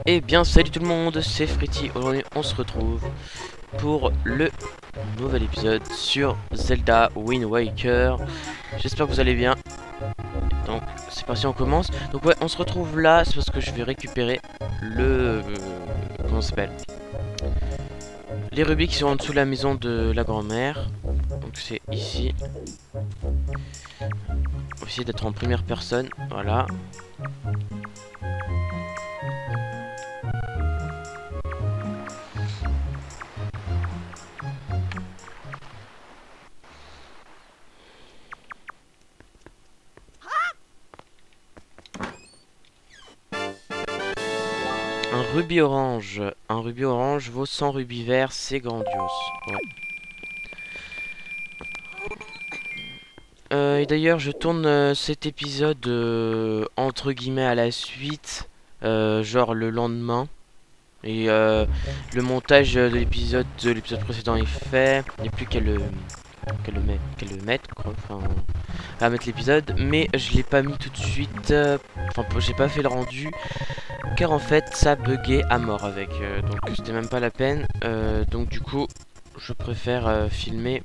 Eh bien salut tout le monde, c'est Freddy. Aujourd'hui on se retrouve pour le nouvel épisode sur Zelda Wind Waker. J'espère que vous allez bien. Donc c'est parti, on commence. Donc ouais, on se retrouve là, c'est parce que je vais récupérer le... comment ça s'appelle, les rubis qui sont en dessous de la maison de la grand-mère. Donc c'est ici. On va essayer d'être en première personne, voilà. Un rubis orange vaut 100 rubis verts, c'est grandiose. Ouais. Et d'ailleurs, je tourne cet épisode entre guillemets à la suite, genre le lendemain. Et le montage de l'épisode précédent est fait. Il n'y a plus qu'à le mettre, quoi. Enfin, à mettre l'épisode. Mais je l'ai pas mis tout de suite. Enfin, j'ai pas fait le rendu. Car en fait, ça buguait à mort avec. Donc c'était même pas la peine. Donc du coup, je préfère filmer.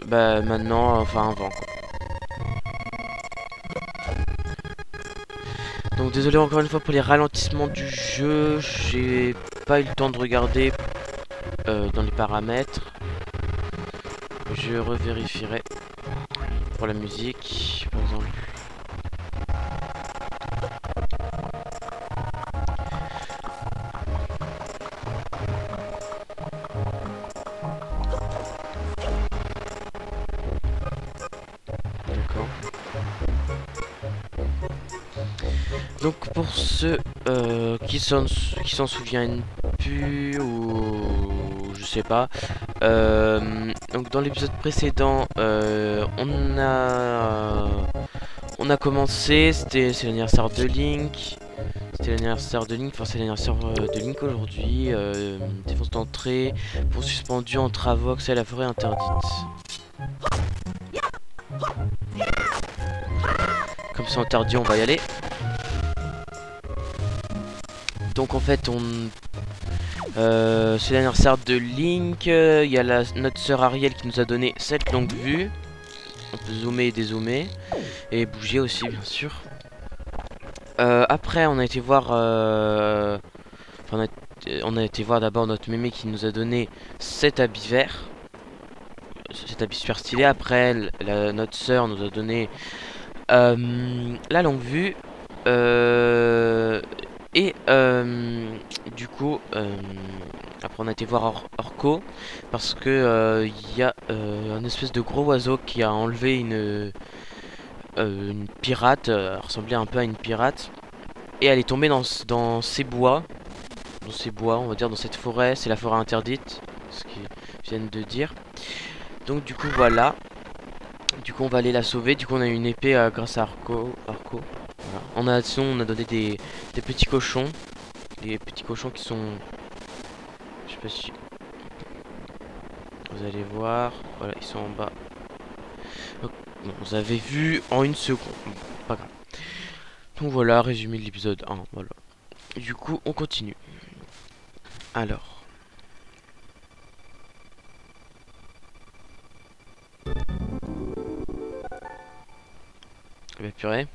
Bah maintenant, enfin avant quoi. Donc désolé encore une fois pour les ralentissements du jeu, j'ai pas eu le temps de regarder dans les paramètres. Je revérifierai pour la musique par exemple. D'accord. Donc pour ceux qui s'en souviennent plus ou je sais pas, donc dans l'épisode précédent on a commencé, c'est l'anniversaire de Link. C'était l'anniversaire de Link, enfin c'est l'anniversaire de Link aujourd'hui. Défense d'entrée, pour suspendu en Travox et la forêt interdite. Comme c'est interdit, on va y aller. Donc en fait c'est l'anniversaire de Link. Il y a notre sœur Ariel qui nous a donné cette longue vue. On peut zoomer et dézoomer. Et bouger aussi bien sûr. Après on a été voir on a été voir d'abord notre mémé qui nous a donné cet habit vert. Cet habit super stylé. Après notre sœur nous a donné la longue vue. Et du coup après on a été voir Orko parce que il y a un espèce de gros oiseau qui a enlevé une pirate, ressemblait un peu à une pirate, et elle est tombée dans ces bois, on va dire dans cette forêt. C'est la forêt interdite, ce qu'ils viennent de dire. Donc du coup voilà, du coup on va aller la sauver. Du coup on a une épée grâce à Orko. Voilà. Sinon on a donné des petits cochons. Des petits cochons qui sont... Je sais pas si... Vous allez voir. Voilà, ils sont en bas. Donc, bon, vous avez vu en une seconde. Pas grave. Donc voilà, résumé de l'épisode 1. Voilà. Du coup, on continue. Alors. Bah purée.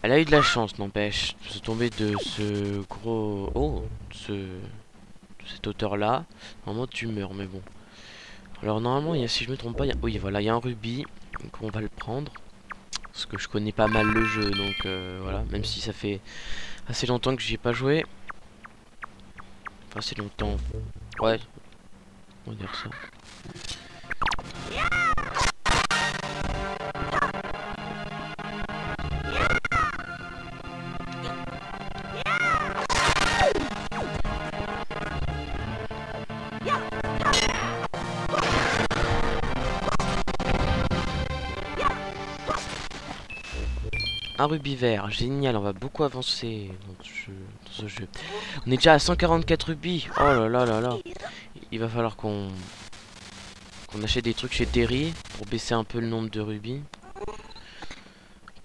Elle a eu de la chance, n'empêche, de se tomber de ce gros... Oh, de cette hauteur-là. Normalement, tu meurs, mais bon. Alors, normalement, si je me trompe pas, oui, voilà, il y a un rubis. Donc, on va le prendre. Parce que je connais pas mal le jeu, donc voilà. Même si ça fait assez longtemps que j'y ai pas joué. Enfin, assez longtemps. Ouais, on va dire ça. Un rubis vert, génial, on va beaucoup avancer dans ce jeu. On est déjà à 144 rubis. Oh là là là là. il va falloir qu'on achète des trucs chez Terry pour baisser un peu le nombre de rubis.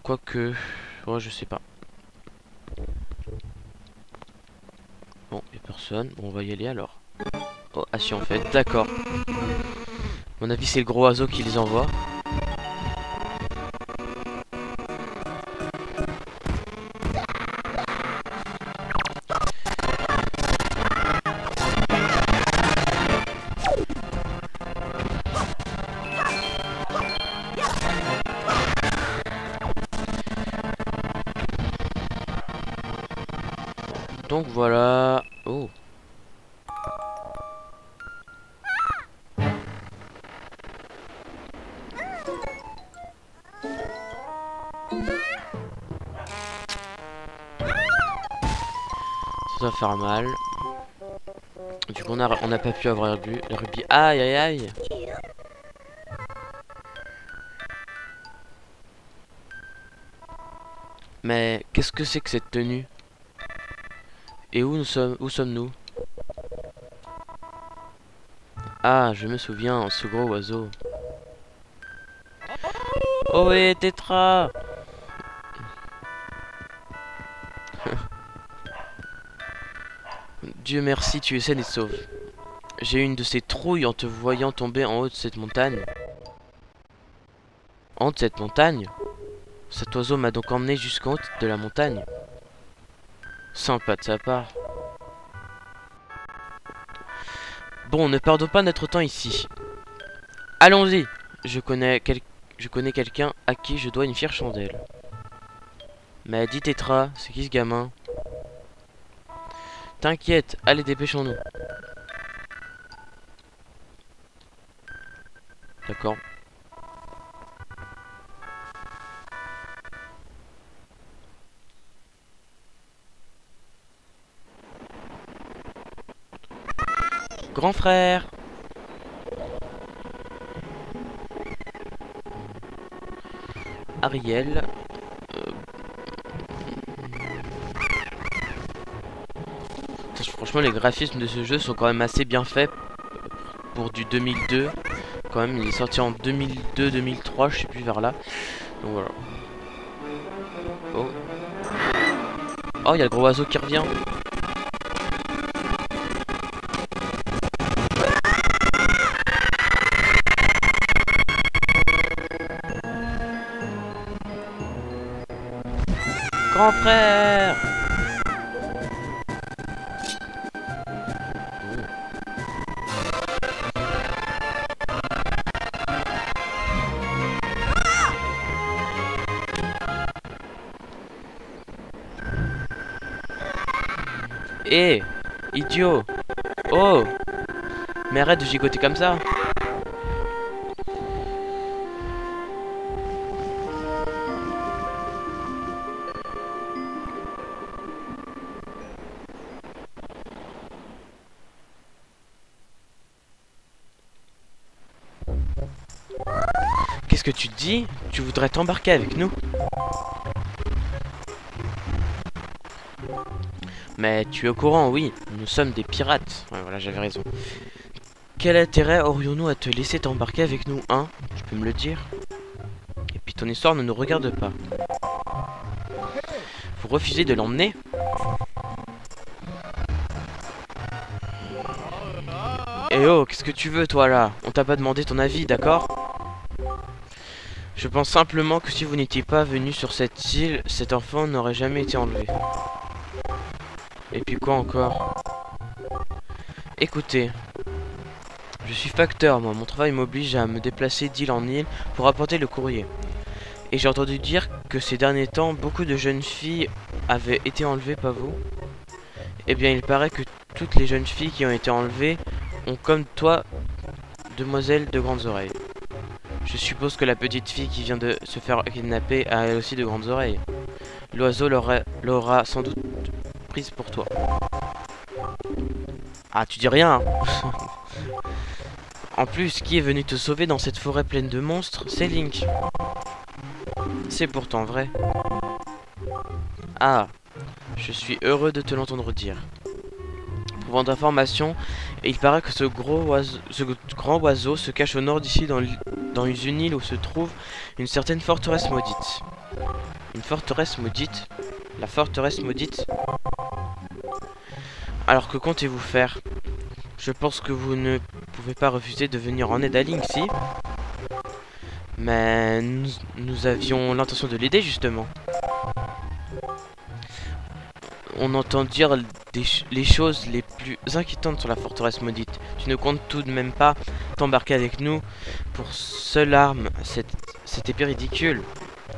Quoique, ouais, je sais pas. Bon, y'a personne. Bon, on va y aller alors. Oh, ah si, en fait, d'accord. À mon avis, c'est le gros oiseau qui les envoie. Donc voilà. Oh. Ça va faire mal. Du coup, on n'a pas pu avoir le rubis. Aïe aïe aïe. Mais qu'est-ce que c'est que cette tenue? Et où sommes-nous? Ah, je me souviens, ce gros oiseau. Oh ouais, Tétra. Dieu merci, tu es saine et sauve. J'ai eu une de ces trouilles en te voyant tomber en haut de cette montagne. En haut de cette montagne? Cet oiseau m'a donc emmené jusqu'en haut de la montagne. Sympa de sa part. Bon, ne perdons pas notre temps ici. Allons-y. Je connais quelqu'un à qui je dois une fière chandelle. Mais dis Tétra, c'est qui ce gamin? T'inquiète, allez dépêchons-nous. D'accord. Grand frère. Ariel. Franchement, les graphismes de ce jeu sont quand même assez bien faits pour du 2002. Quand même, il est sorti en 2002-2003, je sais plus vers là. Donc voilà. Oh. Oh, il y a le gros oiseau qui revient. Grand frère. Hé, idiot. Oh. Mais arrête de gigoter comme ça. Qu'est-ce que tu te dis? Tu voudrais t'embarquer avec nous? Mais tu es au courant, oui, nous sommes des pirates. Ouais, voilà, j'avais raison. Quel intérêt aurions-nous à te laisser t'embarquer avec nous, hein? Tu peux me le dire? Et puis ton histoire ne nous regarde pas. Vous refusez de l'emmener? Eh oh, qu'est-ce que tu veux, toi, là? On t'a pas demandé ton avis, d'accord? Je pense simplement que si vous n'étiez pas venu sur cette île, cet enfant n'aurait jamais été enlevé. Et puis quoi encore? Écoutez, je suis facteur, moi. Mon travail m'oblige à me déplacer d'île en île pour apporter le courrier. Et j'ai entendu dire que ces derniers temps, beaucoup de jeunes filles avaient été enlevées, pas vous? Eh bien, il paraît que toutes les jeunes filles qui ont été enlevées ont, comme toi, demoiselles de grandes oreilles. Je suppose que la petite fille qui vient de se faire kidnapper a elle aussi de grandes oreilles. L'oiseau l'aura sans doute prise pour toi. Ah, tu dis rien, hein. En plus, qui est venu te sauver dans cette forêt pleine de monstres? C'est Link. C'est pourtant vrai. Ah, je suis heureux de te l'entendre dire. Pour votre information, il paraît que ce grand oiseau se cache au nord d'ici dans une île où se trouve une certaine forteresse maudite. Une forteresse maudite? La forteresse maudite? Alors que comptez-vous faire? Je pense que vous ne pouvez pas refuser de venir en aide à Link, si? Mais nous avions l'intention de l'aider, justement. On entend dire les choses les plus inquiétantes sur la forteresse maudite. Tu ne comptes tout de même pas t'embarquer avec nous pour seule arme cette épée ridicule.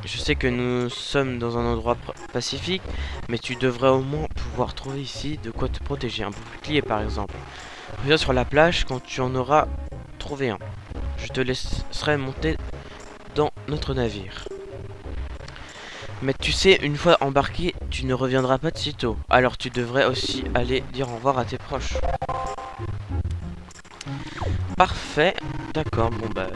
Je sais que nous sommes dans un endroit pacifique, mais tu devrais au moins pouvoir trouver ici de quoi te protéger. Un bouclier, par exemple. Reviens sur la plage quand tu en auras trouvé un. Je te laisserai monter dans notre navire. Mais tu sais, une fois embarqué, tu ne reviendras pas de sitôt. Alors tu devrais aussi aller dire au revoir à tes proches. Parfait. D'accord, bon bah...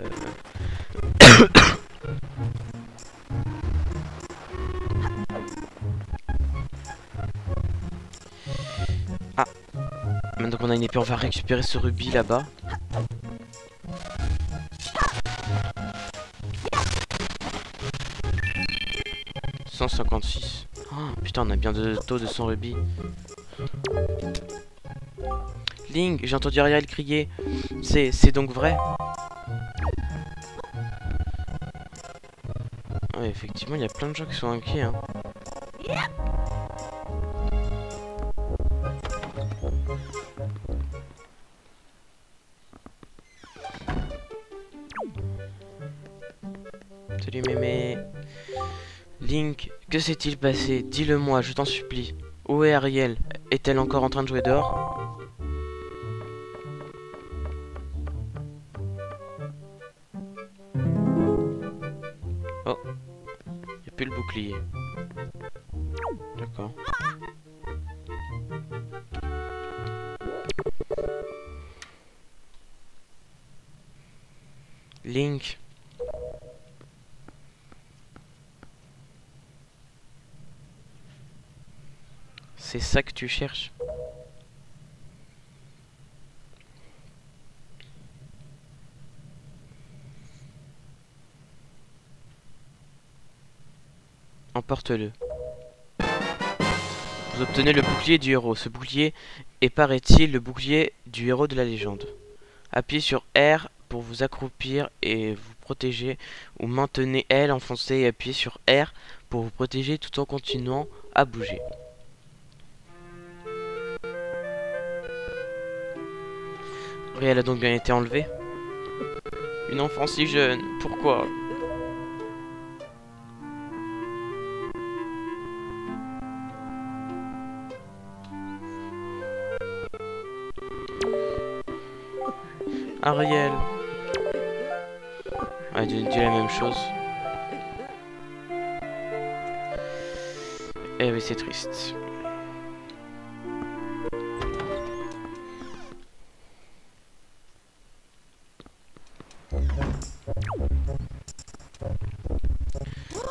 ah. Maintenant qu'on a une épée, on va récupérer ce rubis là-bas. « 156. Oh, putain, on a bien de taux de 100 rubis. Link, j'ai entendu Ariel crier. C'est donc vrai? Ouais, effectivement, il y a plein de gens qui sont inquiets. Hein. Salut mémé. Link, que s'est-il passé? Dis-le-moi, je t'en supplie. Où est Ariel? Est-elle encore en train de jouer dehors? Oh, il n'y a plus le bouclier. D'accord. Link. C'est ça que tu cherches? Emporte-le. Vous obtenez le bouclier du héros. Ce bouclier est, paraît-il, le bouclier du héros de la légende. Appuyez sur R pour vous accroupir et vous protéger, ou maintenez L enfoncé et appuyez sur R pour vous protéger tout en continuant à bouger. Ariel a donc bien été enlevée. Une enfant si jeune, pourquoi? Ariel. Ah, tu dis la même chose. Eh oui, c'est triste.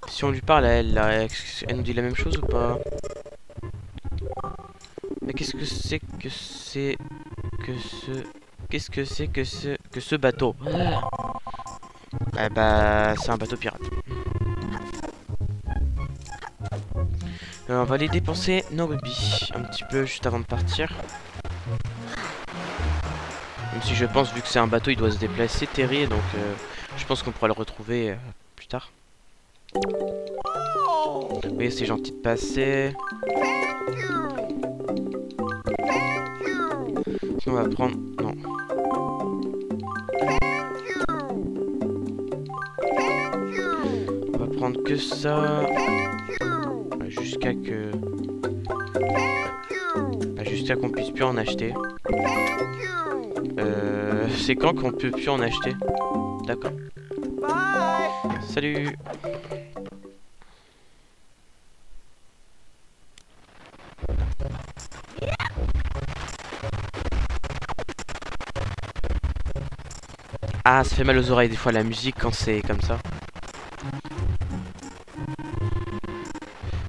Si on lui parle à elle, là, elle nous dit la même chose ou pas? Mais qu'est-ce que c'est que c'est que ce... Qu'est-ce que c'est que ce bateau? Eh bah, c'est un bateau pirate. On va aller dépenser nos rubis un petit peu juste avant de partir. Même si je pense, vu que c'est un bateau, il doit se déplacer, Terry, donc je pense qu'on pourra le retrouver plus tard. Oui, c'est gentil de passer. Sinon, on va prendre... Non. On va prendre que ça. Jusqu'à que... Jusqu'à qu'on puisse plus en acheter. C'est quand qu'on peut plus en acheter? D'accord. Salut. Ah, ça fait mal aux oreilles des fois la musique quand c'est comme ça.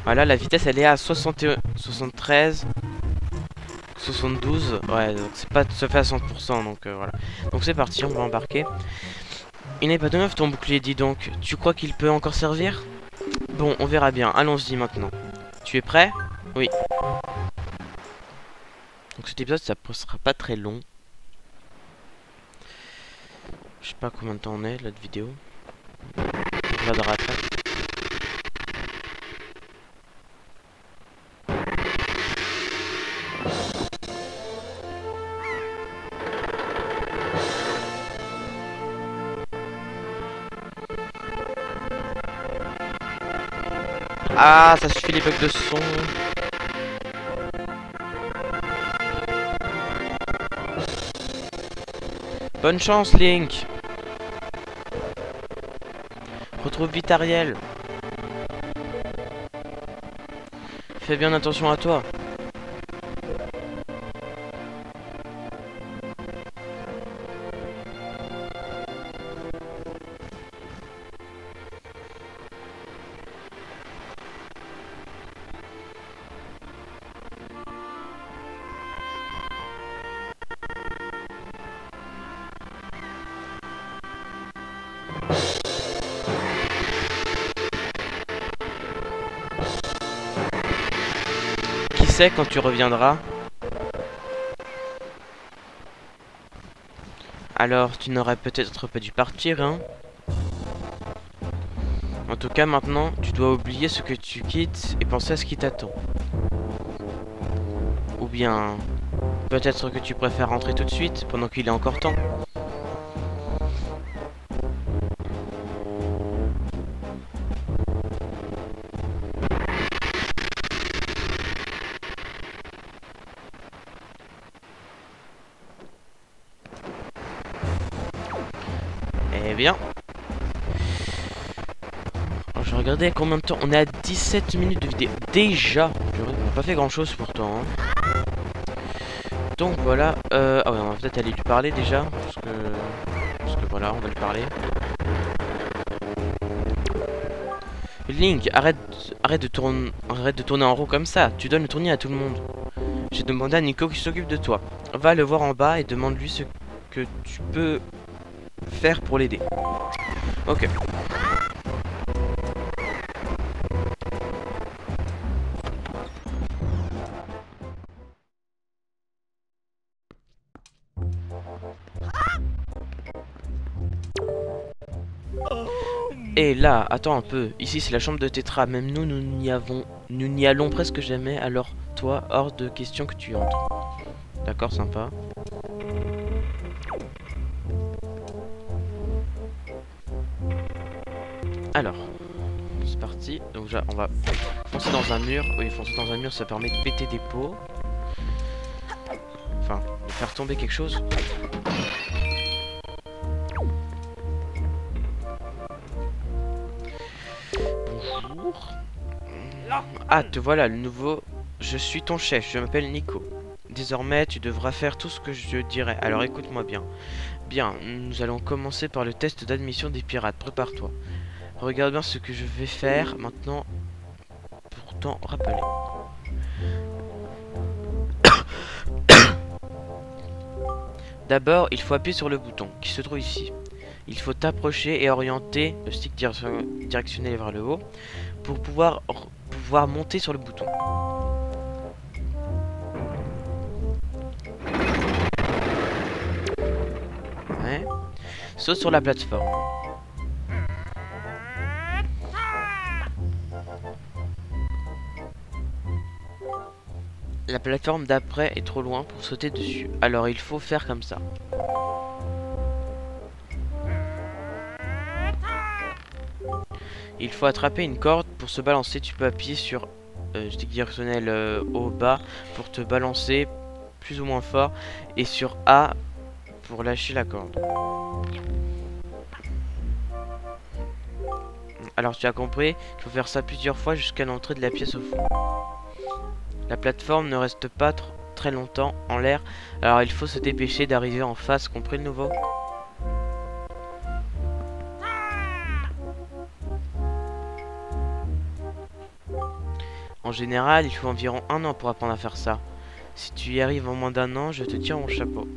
Voilà, la vitesse elle est à 71, 73, 72. Ouais, donc c'est pas tout à fait à 100%, donc voilà. Donc c'est parti, on va embarquer. Il n'est pas de neuf ton bouclier, dis donc. Tu crois qu'il peut encore servir? Bon, on verra bien. Allons-y maintenant. Tu es prêt? Oui. Donc cet épisode, ça ne sera pas très long. Je sais pas combien de temps on est, l'autre vidéo. On regardera après. Ah, ça suffit les bugs de son. Bonne chance, Link. Retrouve vite Ariel. Fais bien attention à toi. Qui sait quand tu reviendras? Alors, tu n'aurais peut-être pas dû partir, hein? En tout cas, maintenant, tu dois oublier ce que tu quittes et penser à ce qui t'attend. Ou bien, peut-être que tu préfères rentrer tout de suite, pendant qu'il est encore temps. Eh bien... Je regardais combien de temps. On est à 17 minutes de vidéo. Déjà. On n'a pas fait grand chose pourtant. Hein. Donc voilà. Ah ouais, on va peut-être aller lui parler déjà. Parce que voilà, on va lui parler. Link, arrête de tourner en rond comme ça. Tu donnes le tournis à tout le monde. J'ai demandé à Nico qui s'occupe de toi. Va le voir en bas et demande-lui ce que tu peux faire pour l'aider. Ok. Et là, attends un peu. Ici, c'est la chambre de Tétra. Même nous, nous n'y allons presque jamais. Alors, toi, hors de question que tu entres. D'accord, sympa. Alors, c'est parti. Donc, déjà, on va foncer dans un mur. Oui, foncer dans un mur, ça permet de péter des pots. Enfin, de faire tomber quelque chose. Bonjour. Ah, te voilà, le nouveau. Je suis ton chef, je m'appelle Nico. Désormais, tu devras faire tout ce que je dirai. Alors écoute-moi bien. Bien, nous allons commencer par le test d'admission des pirates. Prépare-toi. Regarde bien ce que je vais faire maintenant pour t'en rappeler. D'abord, il faut appuyer sur le bouton qui se trouve ici. Il faut t'approcher et orienter le stick directionnel vers le haut pour pouvoir monter sur le bouton. Ouais. Saute sur la plateforme. La plateforme d'après est trop loin pour sauter dessus. Alors il faut faire comme ça. Il faut attraper une corde pour se balancer. Tu peux appuyer sur stick directionnel haut bas pour te balancer plus ou moins fort. Et sur A pour lâcher la corde. Alors tu as compris, il faut faire ça plusieurs fois jusqu'à l'entrée de la pièce au fond. La plateforme ne reste pas très longtemps en l'air, alors il faut se dépêcher d'arriver en face, compris le nouveau? En général, il faut environ 1 an pour apprendre à faire ça. Si tu y arrives en moins d'un an, je te tire mon chapeau.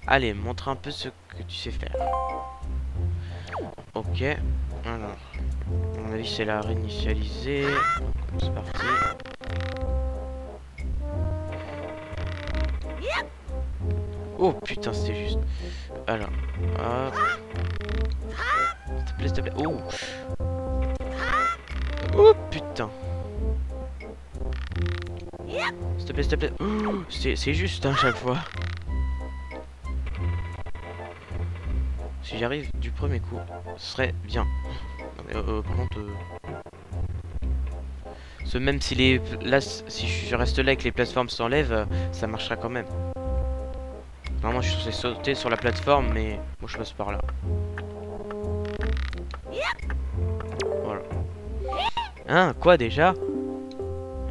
Allez, montre un peu ce que tu sais faire. Ok. Alors, à mon avis, c'est la réinitialiser. C'est parti. Oh putain, c'était juste. Alors, hop. S'il te plaît, s'il te plaît. Oh. Oh putain. S'il te plaît, s'il te plaît. Oh, c'est juste hein, chaque fois. Si j'arrive du premier coup, ce serait bien. Non, mais, par contre, même si les là, si je reste là et que les plateformes s'enlèvent, ça marchera quand même. Normalement, je suis censé sauter sur la plateforme, mais moi je passe par là. Voilà. Hein, quoi déjà?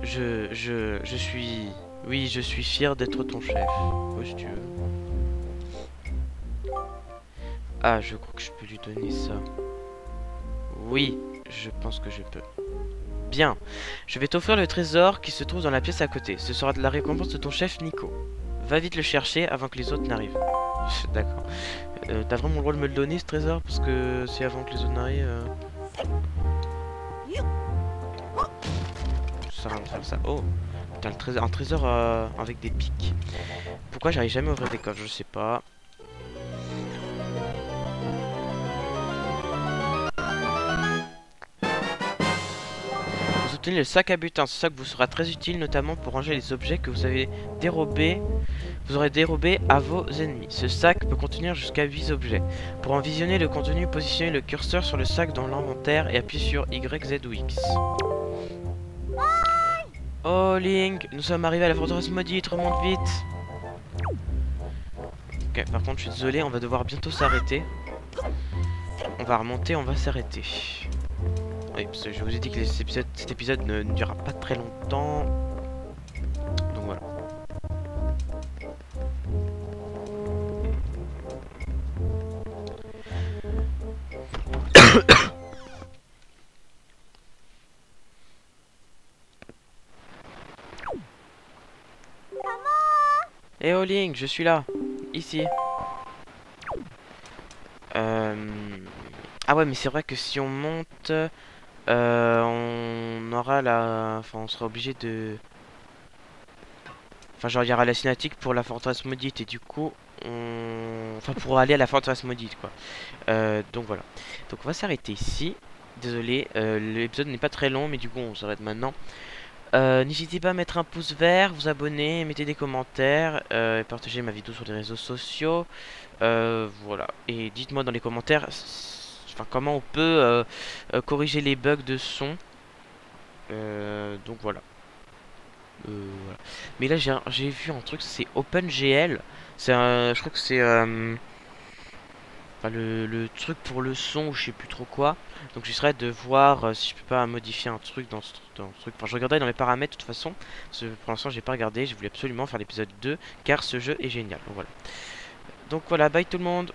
Je suis... Oui, je suis fier d'être ton chef. Ouais, si tu veux. Ah, je crois que je peux lui donner ça. Oui, je pense que je peux. Bien. Je vais t'offrir le trésor qui se trouve dans la pièce à côté. Ce sera de la récompense de ton chef, Nico. Va vite le chercher avant que les autres n'arrivent. D'accord. T'as vraiment le droit de me le donner, ce trésor? Parce que c'est avant que les autres n'arrivent... Ça va me faire ça. Oh, t'as le trésor, un trésor avec des pics. Pourquoi j'arrive jamais à ouvrir des coffres? Je sais pas. Vous obtenez le sac à butin. Ce sac vous sera très utile, notamment pour ranger les objets que vous avez dérobés. Vous aurez dérobé à vos ennemis. Ce sac peut contenir jusqu'à 8 objets. Pour en visionner le contenu, positionnez le curseur sur le sac dans l'inventaire et appuyez sur Y, Z ou X. Oh Link, nous sommes arrivés à la forteresse maudite, remonte vite. Ok, par contre je suis désolé, on va devoir bientôt s'arrêter. On va remonter, on va s'arrêter. Oui, parce que je vous ai dit que cet épisode ne durera pas très longtemps. Donc voilà. Eh oh Link, je suis là. Ici. Ah ouais, mais c'est vrai que si on monte, on aura la... Enfin, on sera obligé de... Enfin, genre, il y aura la cinématique pour la forteresse maudite et du coup, on... Enfin, pour aller à la forteresse maudite, quoi. Donc voilà. Donc on va s'arrêter ici. Désolé, l'épisode n'est pas très long, mais du coup, on s'arrête maintenant. N'hésitez pas à mettre un pouce vert, vous abonner, mettez des commentaires, et partagez ma vidéo sur les réseaux sociaux. Voilà. Et dites-moi dans les commentaires enfin, comment on peut corriger les bugs de son. Donc voilà. Voilà. Mais là j'ai vu un truc, c'est OpenGL. C'est je crois que c'est enfin, le truc pour le son ou je sais plus trop quoi. Donc j'essaierai de voir si je peux pas modifier un truc dans ce truc. Enfin je regarderai dans les paramètres de toute façon. Parce que pour l'instant j'ai pas regardé. Je voulais absolument faire l'épisode 2 car ce jeu est génial. Donc voilà. Donc voilà, bye tout le monde.